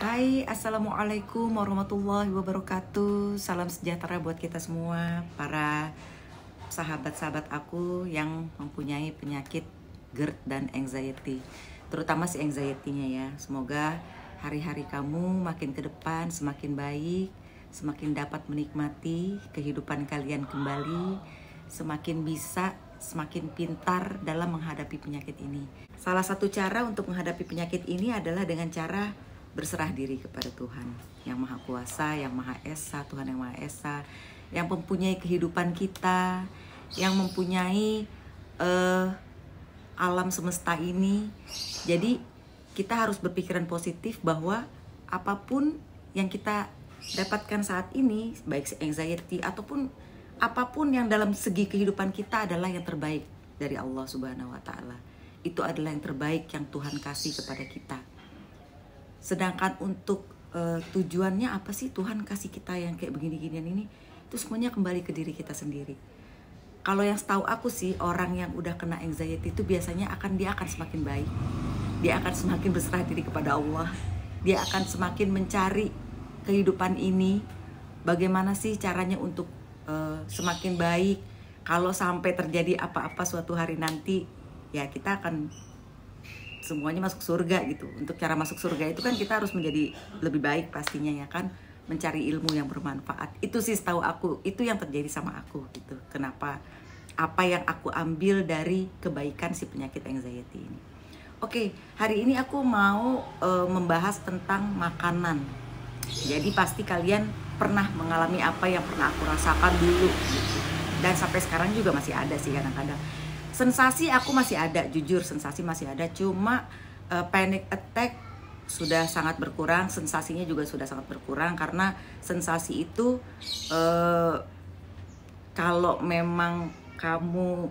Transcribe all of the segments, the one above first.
Hai, Assalamualaikum warahmatullahi wabarakatuh. Salam sejahtera buat kita semua, para sahabat-sahabat aku yang mempunyai penyakit GERD dan anxiety. Terutama si anxiety-nya ya. Semoga hari-hari kamu makin ke depan semakin baik, semakin dapat menikmati kehidupan kalian kembali, semakin bisa, semakin pintar dalam menghadapi penyakit ini. Salah satu cara untuk menghadapi penyakit ini adalah dengan cara berserah diri kepada Tuhan yang Maha Kuasa, yang Maha Esa, Tuhan yang Maha Esa, yang mempunyai kehidupan kita, yang mempunyai alam semesta ini. Jadi kita harus berpikiran positif bahwa apapun yang kita dapatkan saat ini, baik anxiety ataupun apapun yang dalam segi kehidupan kita adalah yang terbaik dari Allah Subhanahu wa Ta'ala. Itu adalah yang terbaik yang Tuhan kasih kepada kita. Sedangkan untuk tujuannya apa sih Tuhan kasih kita yang kayak begini-ginian ini, itu semuanya kembali ke diri kita sendiri. Kalau yang setahu aku sih, orang yang udah kena anxiety itu biasanya dia akan semakin baik, dia akan semakin berserah diri kepada Allah, dia akan semakin mencari kehidupan ini, bagaimana sih caranya untuk semakin baik. Kalau sampai terjadi apa-apa suatu hari nanti, ya kita akan semuanya masuk surga gitu. Untuk cara masuk surga itu kan kita harus menjadi lebih baik pastinya ya kan, mencari ilmu yang bermanfaat. Itu sih setahu aku, itu yang terjadi sama aku gitu. Kenapa? Apa yang aku ambil dari kebaikan si penyakit anxiety ini. Oke, hari ini aku mau membahas tentang makanan. Jadi pasti kalian pernah mengalami apa yang pernah aku rasakan dulu gitu. Dan sampai sekarang juga masih ada sih kadang-kadang. Sensasi aku masih ada, jujur sensasi masih ada, cuma panic attack sudah sangat berkurang, sensasinya juga sudah sangat berkurang. Karena sensasi itu kalau memang kamu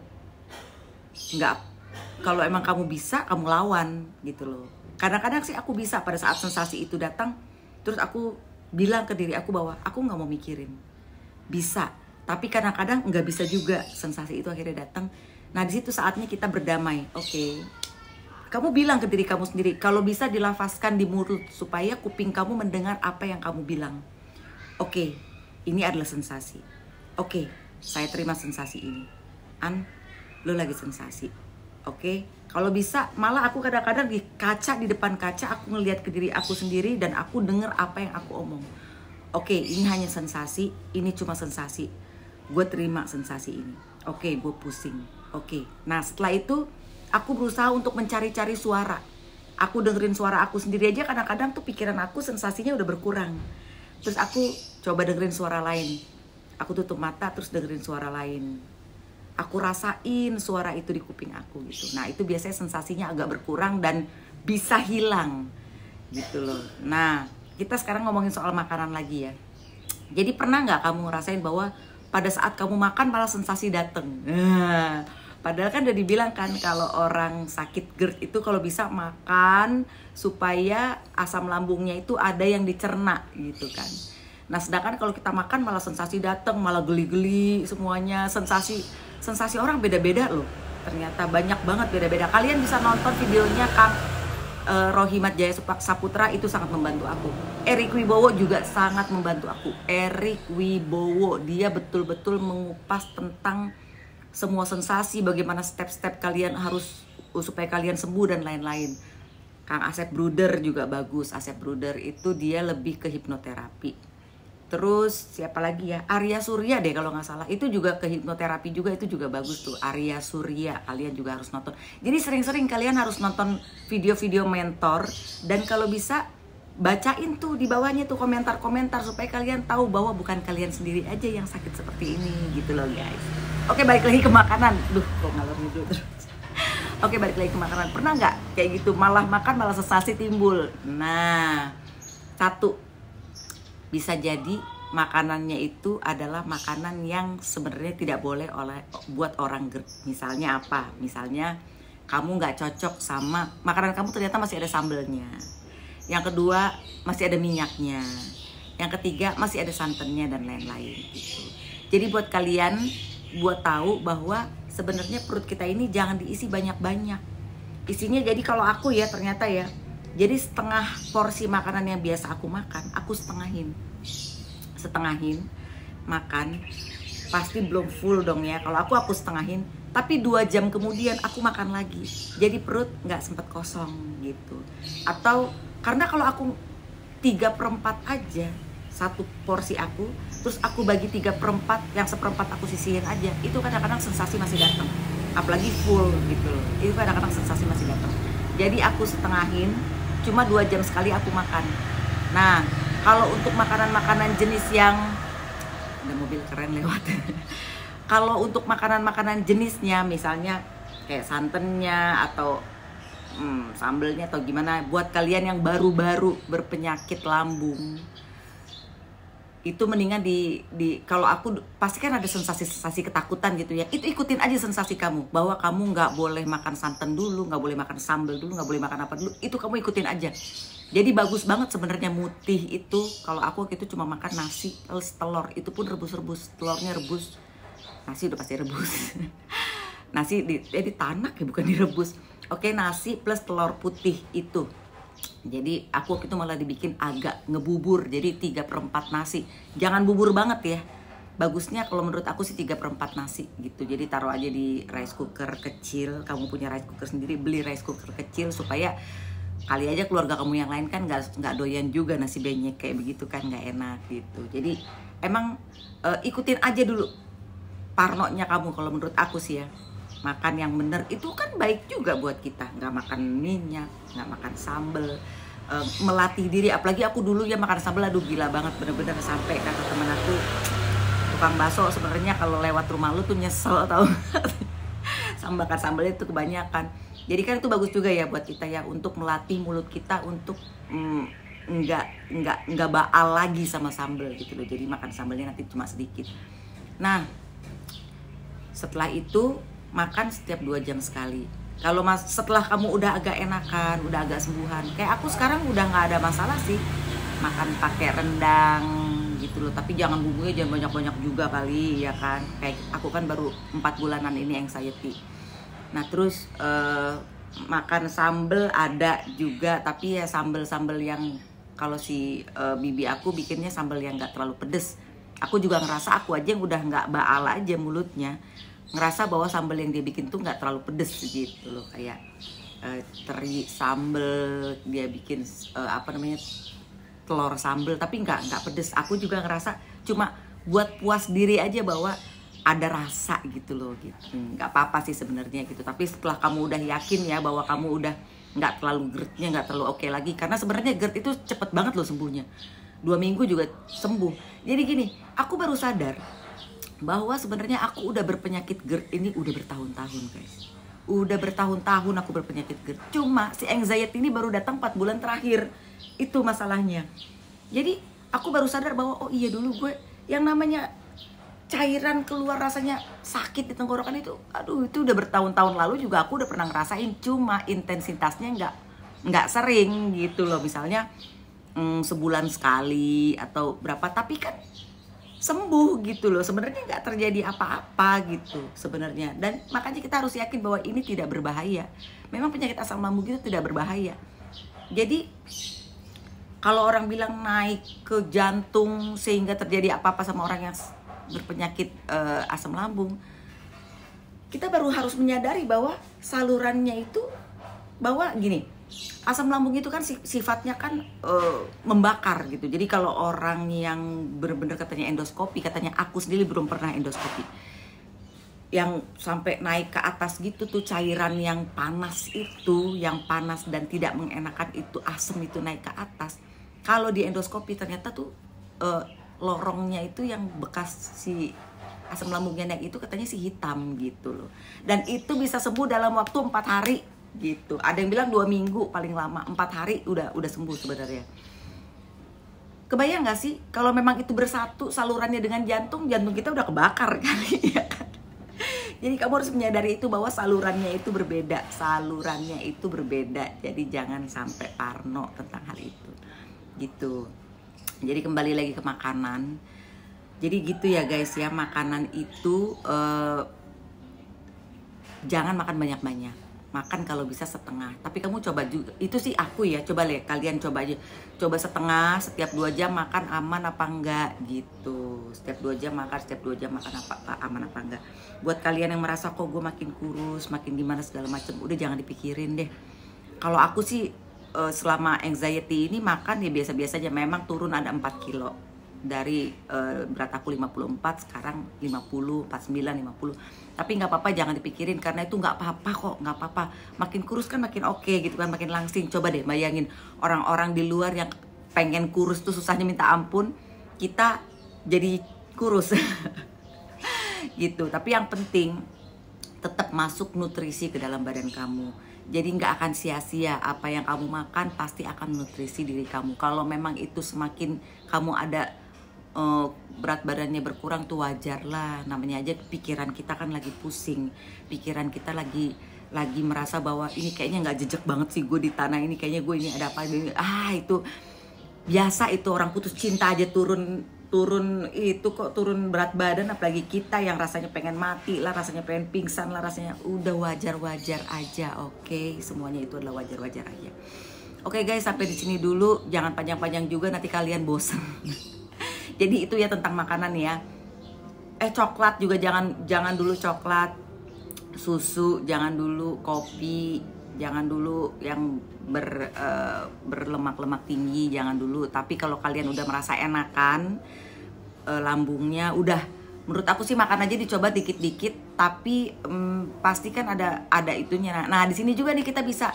kalau emang kamu bisa, kamu lawan gitu loh. Kadang-kadang sih aku bisa pada saat sensasi itu datang, terus aku bilang ke diri aku bahwa aku nggak mau mikirin, bisa. Tapi kadang-kadang nggak bisa juga, sensasi itu akhirnya datang. Nah di situ saatnya kita berdamai. Oke, kamu bilang ke diri kamu sendiri, kalau bisa dilafazkan di mulut supaya kuping kamu mendengar apa yang kamu bilang. Oke, ini adalah sensasi. Oke, saya terima sensasi ini. Lo lagi sensasi. Oke, kalau bisa malah aku kadang-kadang di depan kaca aku ngelihat ke diri aku sendiri dan aku dengar apa yang aku omong. Oke, ini hanya sensasi, ini cuma sensasi. Gue terima sensasi ini. Oke, gue pusing. Oke, nah setelah itu aku berusaha untuk mencari-cari suara. Aku dengerin suara aku sendiri aja, kadang-kadang tuh pikiran aku sensasinya udah berkurang. Terus aku coba dengerin suara lain. Aku tutup mata terus dengerin suara lain. Aku rasain suara itu di kuping aku gitu. Nah itu biasanya sensasinya agak berkurang dan bisa hilang gitu loh. Nah kita sekarang ngomongin soal makanan lagi ya. Jadi pernah nggak kamu ngerasain bahwa pada saat kamu makan malah sensasi dateng? Padahal kan udah dibilang kan kalau orang sakit GERD itu kalau bisa makan supaya asam lambungnya itu ada yang dicerna gitu kan. Nah sedangkan kalau kita makan malah sensasi dateng, malah geli-geli semuanya. Sensasi orang beda-beda loh. Ternyata banyak banget beda-beda. Kalian bisa nonton videonya Kang Rohimat Jaya Saputra, itu sangat membantu aku. Erik Wibowo juga sangat membantu aku. Erik Wibowo, dia betul-betul mengupas tentang semua sensasi, bagaimana step-step kalian harus supaya kalian sembuh dan lain-lain. Kang Asep Bruder juga bagus. Asep Bruder itu dia lebih ke hipnoterapi. Terus siapa lagi ya? Arya Surya deh kalau nggak salah. Itu juga ke hipnoterapi juga, itu juga bagus tuh. Arya Surya, kalian juga harus nonton. Jadi sering-sering kalian harus nonton video-video mentor. Dan kalau bisa bacain tuh di bawahnya tuh komentar-komentar supaya kalian tahu bahwa bukan kalian sendiri aja yang sakit seperti ini gitu loh guys. Oke, balik lagi ke makanan. Duh, kok ngalor ngidul terus. Oke, balik lagi ke makanan. Pernah nggak kayak gitu, malah makan malah sensasi timbul? Nah, satu, bisa jadi makanannya itu adalah makanan yang sebenarnya tidak boleh buat orang GERD. Misalnya apa? Misalnya kamu nggak cocok sama makanan kamu, ternyata masih ada sambelnya. Yang kedua masih ada minyaknya. Yang ketiga masih ada santannya dan lain-lain gitu. Jadi buat kalian buat tahu bahwa sebenarnya perut kita ini jangan diisi banyak-banyak. Isinya jadi kalau aku ya ternyata ya Jadi setengah porsi makanan yang biasa aku makan, aku setengahin makan. Pasti belum full dong ya. Kalau aku setengahin, tapi 2 jam kemudian aku makan lagi. Jadi perut nggak sempet kosong gitu. Atau karena kalau aku 3/4 aja satu porsi aku, terus aku bagi 3/4, yang 1/4 aku sisihin aja, itu kadang-kadang sensasi masih datang. Apalagi full gitu loh, itu kadang-kadang sensasi masih datang. Jadi aku setengahin, cuma 2 jam sekali aku makan. Nah, kalau untuk makanan-makanan jenis yang, ada mobil keren lewat. Kalau untuk makanan-makanan jenisnya, misalnya kayak santannya atau sambelnya atau gimana, buat kalian yang baru-baru berpenyakit lambung, itu mendingan kalau aku pasti kan ada sensasi ketakutan gitu ya, itu ikutin aja sensasi kamu, bahwa kamu nggak boleh makan santan dulu, nggak boleh makan sambal dulu, nggak boleh makan apa dulu, itu kamu ikutin aja. Jadi bagus banget sebenarnya mutih itu. Kalau aku gitu cuma makan nasi plus telur, itu pun rebus-rebus, telurnya rebus, nasi udah pasti rebus. Nasi ditanak ya, bukan direbus. Oke, nasi plus telur putih itu. Jadi aku waktu itu malah dibikin agak ngebubur, jadi 3/4 nasi. Jangan bubur banget ya. Bagusnya kalau menurut aku sih 3/4 nasi gitu. Jadi taruh aja di rice cooker kecil. Kamu punya rice cooker sendiri, beli rice cooker kecil, supaya kali aja keluarga kamu yang lain kan nggak doyan juga nasi benyek kayak begitu kan, nggak enak gitu. Jadi emang ikutin aja dulu parnonya kamu. Kalau menurut aku sih ya, makan yang bener itu kan baik juga buat kita. Nggak makan minyak, nggak makan sambel, melatih diri. Apalagi aku dulu ya makan sambel, aduh gila banget, bener-bener sampai kata temen aku, tukang bakso, sebenarnya kalau lewat rumah lu tuh nyesel tau. Makan sambelnya itu kebanyakan. Jadi kan itu bagus juga ya buat kita ya, untuk melatih mulut kita untuk nggak baal lagi sama sambel gitu loh. Jadi makan sambelnya nanti cuma sedikit. Nah, setelah itu makan setiap 2 jam sekali. Kalau setelah kamu udah agak enakan, udah agak sembuhan, kayak aku sekarang udah nggak ada masalah sih makan pakai rendang gitu loh. Tapi jangan bumbunya jangan banyak-banyak juga kali ya kan. Kayak aku kan baru 4 bulanan ini anxiety. Nah terus makan sambel ada juga, tapi ya sambel yang kalau si bibi aku bikinnya sambel yang nggak terlalu pedes. Aku juga ngerasa aku aja yang udah nggak baal aja mulutnya, ngerasa bahwa sambal yang dia bikin tuh nggak terlalu pedes gitu loh. Kayak teri sambal, dia bikin telur sambal tapi nggak pedes. Aku juga ngerasa cuma buat puas diri aja bahwa ada rasa gitu loh gitu. Nggak apa-apa sih sebenarnya gitu. Tapi setelah kamu udah yakin ya bahwa kamu udah nggak terlalu GERD-nya nggak terlalu oke lagi, karena sebenarnya GERD itu cepet banget loh sembuhnya, 2 minggu juga sembuh. Jadi gini, aku baru sadar bahwa sebenarnya aku udah berpenyakit GERD ini udah bertahun-tahun guys. Udah bertahun-tahun aku berpenyakit GERD. Cuma si anxiety ini baru datang 4 bulan terakhir. Itu masalahnya. Jadi aku baru sadar bahwa oh iya dulu gue yang namanya cairan keluar rasanya sakit di tenggorokan itu, aduh itu udah bertahun-tahun lalu juga aku udah pernah ngerasain. Cuma intensitasnya nggak sering gitu loh. Misalnya sebulan sekali atau berapa, tapi kan sembuh gitu loh. Sebenarnya nggak terjadi apa-apa gitu sebenarnya. Dan makanya kita harus yakin bahwa ini tidak berbahaya. Memang penyakit asam lambung itu tidak berbahaya. Jadi kalau orang bilang naik ke jantung sehingga terjadi apa-apa sama orang yang berpenyakit asam lambung, kita baru harus menyadari bahwa salurannya itu, bahwa gini, asam lambung itu kan sifatnya kan membakar gitu. Jadi kalau orang yang benar-benar katanya endoskopi, katanya aku sendiri belum pernah endoskopi, yang sampai naik ke atas gitu tuh, cairan yang panas itu, yang panas dan tidak mengenakan itu, asam itu naik ke atas. Kalau di endoskopi ternyata tuh lorongnya itu yang bekas si asam lambungnya naik itu katanya si hitam gitu loh. Dan itu bisa sembuh dalam waktu 4 hari gitu. Ada yang bilang 2 minggu paling lama, 4 hari udah sembuh sebenarnya. Kebayang gak sih kalau memang itu bersatu salurannya dengan jantung kita udah kebakar kali ya kan. Jadi kamu harus menyadari itu bahwa salurannya itu berbeda. Jadi jangan sampai parno tentang hal itu gitu. Jadi kembali lagi ke makanan. Jadi gitu ya guys ya, makanan itu jangan makan banyak-banyak. makan kalau bisa setengah. Tapi kamu coba juga, itu sih aku ya, coba lihat kalian coba aja, coba setengah setiap 2 jam makan, aman apa enggak gitu. Setiap 2 jam makan, setiap 2 jam makan, apa aman apa enggak. Buat kalian yang merasa kok gue makin kurus, makin gimana segala macam, udah jangan dipikirin deh. Kalau aku sih selama anxiety ini makan ya biasa-biasa aja. Memang turun ada 4 kilo dari berat aku 54, sekarang 50, 49, 50. Tapi nggak apa-apa, jangan dipikirin, karena itu nggak apa-apa kok, nggak apa-apa. Makin kurus kan makin oke gitu kan, makin langsing. Coba deh bayangin orang-orang di luar yang pengen kurus tuh susahnya minta ampun, kita jadi kurus gitu. Tapi yang penting tetap masuk nutrisi ke dalam badan kamu. Jadi nggak akan sia-sia, apa yang kamu makan pasti akan nutrisi diri kamu. Kalau memang itu semakin kamu ada berat badannya berkurang tuh wajar lah, namanya aja pikiran kita kan lagi pusing, pikiran kita lagi merasa bahwa ini kayaknya nggak jejak banget sih gue di tanah ini, kayaknya gue ini ada apa ini, itu biasa. Itu orang putus cinta aja turun itu kok, turun berat badan, apalagi kita yang rasanya pengen mati lah, rasanya pengen pingsan lah, rasanya udah wajar aja. Oke, semuanya itu adalah wajar aja. Oke guys, sampai di sini dulu, jangan panjang-panjang juga nanti kalian bosan. Jadi itu ya tentang makanan ya. Coklat juga jangan dulu, coklat, susu jangan dulu, kopi jangan dulu, yang berlemak-lemak tinggi jangan dulu. Tapi kalau kalian udah merasa enakan lambungnya, udah, menurut aku sih makan aja, dicoba dikit-dikit, tapi pastikan ada itunya. Nah di sini juga nih kita bisa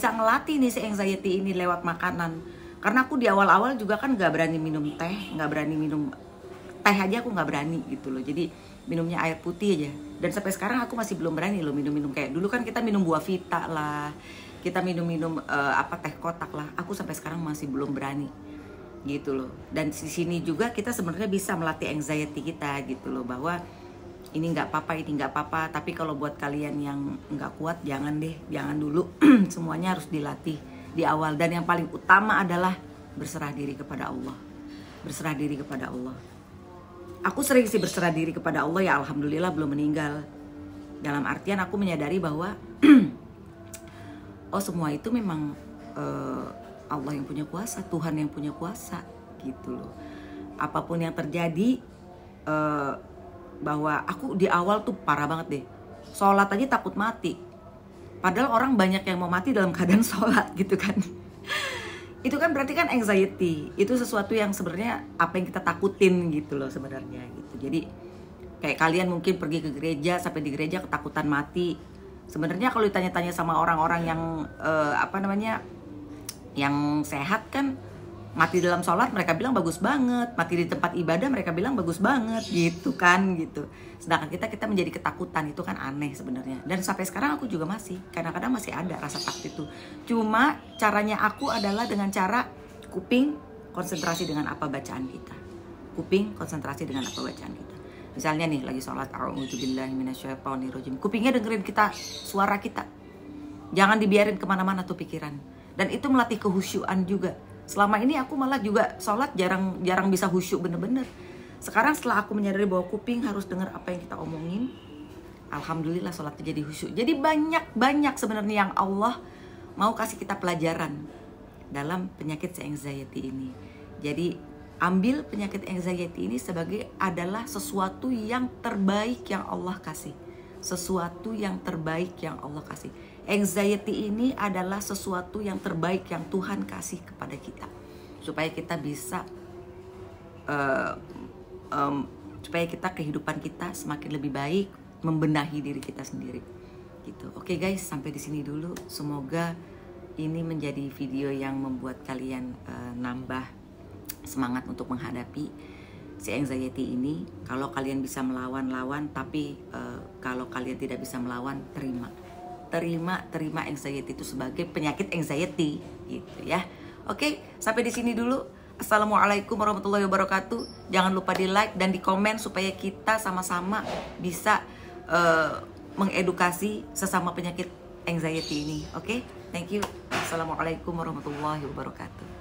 ngelatih nih si anxiety ini lewat makanan. Karena aku di awal-awal juga kan nggak berani minum teh, nggak berani minum teh aja, aku nggak berani gitu loh. Jadi minumnya air putih aja. Dan sampai sekarang aku masih belum berani loh minum kayak dulu kan kita minum buah vita lah, kita minum teh kotak lah. Aku sampai sekarang masih belum berani gitu loh. Dan di sini juga kita sebenarnya bisa melatih anxiety kita gitu loh, bahwa ini nggak apa-apa. Tapi kalau buat kalian yang nggak kuat, jangan dulu. Semuanya harus dilatih di awal. Dan yang paling utama adalah berserah diri kepada Allah. Berserah diri kepada Allah. Aku sering sih berserah diri kepada Allah ya, alhamdulillah belum meninggal. Dalam artian aku menyadari bahwa semua itu memang Allah yang punya kuasa, Tuhan yang punya kuasa gitu loh. Apapun yang terjadi, bahwa aku di awal tuh parah banget deh. Sholat aja takut mati. Padahal orang banyak yang mau mati dalam keadaan sholat gitu kan. Itu kan berarti kan anxiety. Itu sesuatu yang sebenarnya apa yang kita takutin gitu loh sebenarnya gitu. Jadi kayak kalian mungkin pergi ke gereja, sampai di gereja ketakutan mati. Sebenarnya kalau ditanya-tanya sama orang-orang yang yang sehat kan, mati dalam sholat mereka bilang bagus banget, mati di tempat ibadah mereka bilang bagus banget gitu kan gitu. Sedangkan kita menjadi ketakutan, itu kan aneh sebenarnya. Dan sampai sekarang aku juga masih kadang-kadang masih ada rasa takut itu. Cuma caranya aku adalah dengan cara kuping konsentrasi dengan apa bacaan kita. Kuping konsentrasi dengan apa bacaan kita. Misalnya nih lagi sholat, a'udzubillahi minasyaitonirrajim, kupingnya dengerin kita, suara kita. Jangan dibiarin kemana-mana tuh pikiran. Dan itu melatih kehusyuan juga. Selama ini aku malah juga sholat jarang bisa khusyuk bener-bener. Sekarang setelah aku menyadari bahwa kuping harus dengar apa yang kita omongin, alhamdulillah sholatnya jadi khusyuk. Jadi banyak sebenarnya yang Allah mau kasih kita pelajaran dalam penyakit anxiety ini. Jadi ambil penyakit anxiety ini sebagai adalah sesuatu yang terbaik yang Allah kasih. Sesuatu yang terbaik yang Allah kasih. Anxiety ini adalah sesuatu yang terbaik yang Tuhan kasih kepada kita, supaya kita bisa supaya kita kehidupan kita semakin lebih baik, membenahi diri kita sendiri gitu. Oke guys, sampai di sini dulu. Semoga ini menjadi video yang membuat kalian nambah semangat untuk menghadapi si anxiety ini. Kalau kalian bisa melawan, tapi kalau kalian tidak bisa melawan, terima anxiety itu sebagai penyakit anxiety gitu ya. Oke, sampai di sini dulu. Assalamualaikum warahmatullahi wabarakatuh. Jangan lupa di like dan di komen supaya kita sama-sama bisa mengedukasi sesama penyakit anxiety ini. Oke, thank you. Assalamualaikum warahmatullahi wabarakatuh.